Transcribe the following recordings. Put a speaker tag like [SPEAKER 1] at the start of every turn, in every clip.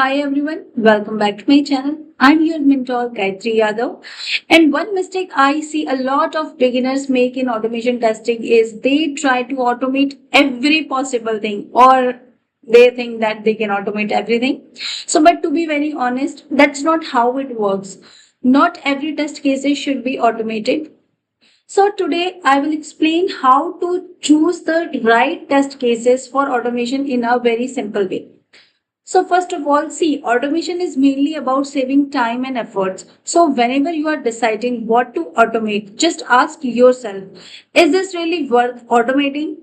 [SPEAKER 1] Hi everyone, welcome back to my channel. I'm your mentor Gayatri Yadav. And one mistake I see a lot of beginners make in automation testing is they try to automate every possible thing, or they think that they can automate everything. But to be very honest, that's not how it works. Not every test cases should be automated. So today I will explain how to choose the right test cases for automation in a very simple way. So first of all, see, automation is mainly about saving time and efforts. So whenever you are deciding what to automate, just ask yourself, is this really worth automating?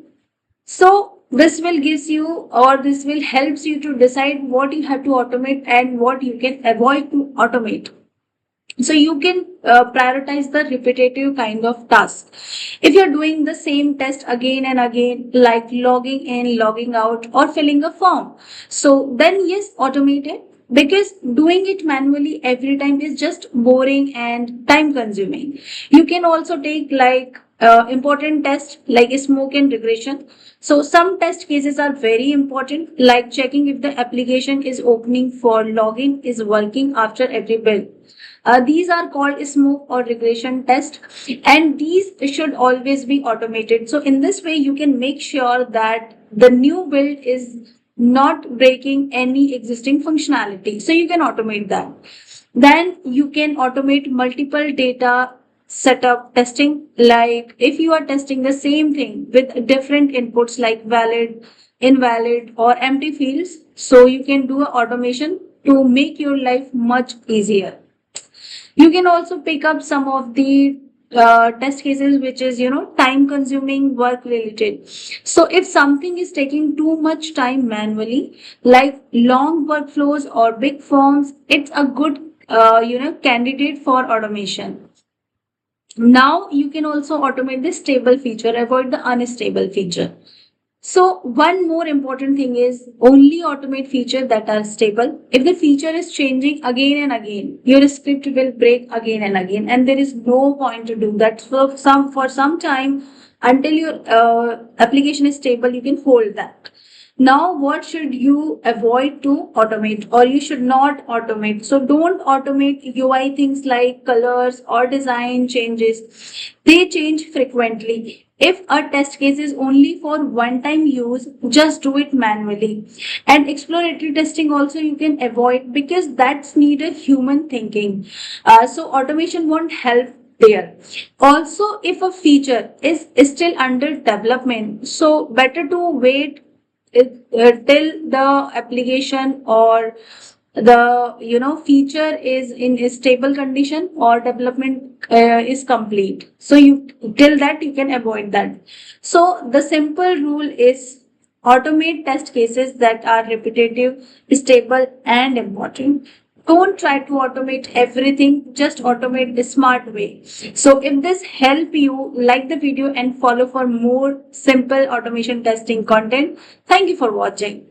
[SPEAKER 1] So this will gives you, or this will helps you to decide what you have to automate and what you can avoid to automate. So you can prioritize the repetitive kind of task. If you're doing the same test again and again, like logging in, logging out, or filling a form, so then yes, automate it, because doing it manually every time is just boring and time consuming. You can also take like important tests like smoke and regression. So some test cases are very important, like checking if the application is opening for login is working after every build. These are called smoke or regression test, and these should always be automated. So in this way, you can make sure that the new build is not breaking any existing functionality. So you can automate that. Then you can automate multiple data setup testing. Like if you are testing the same thing with different inputs like valid, invalid, or empty fields, so you can do a automation to make your life much easier. You can also pick up some of the test cases which is time consuming work related. So if something is taking too much time manually, like long workflows or big forms, it's a good candidate for automation. Now you can also automate the stable feature, avoid the unstable feature. So one more important thing is only automate features that are stable. If the feature is changing again and again, your script will break again and again, and there is no point to do that. So for some time until your application is stable, you can hold that. Now, what should you avoid to automate, or you should not automate? So don't automate UI things like colors or design changes. They change frequently. If a test case is only for one time use, just do it manually. And exploratory testing also you can avoid, because that's need a human thinking. So automation won't help there. Also, if a feature is still under development, so better to wait till the application or the feature is in a stable condition or development is complete. So you till that you can avoid that. So the simple rule is automate test cases that are repetitive, stable, and important. Don't try to automate everything, just automate the smart way. So if this help you, like the video and follow for more simple automation testing content. Thank you for watching.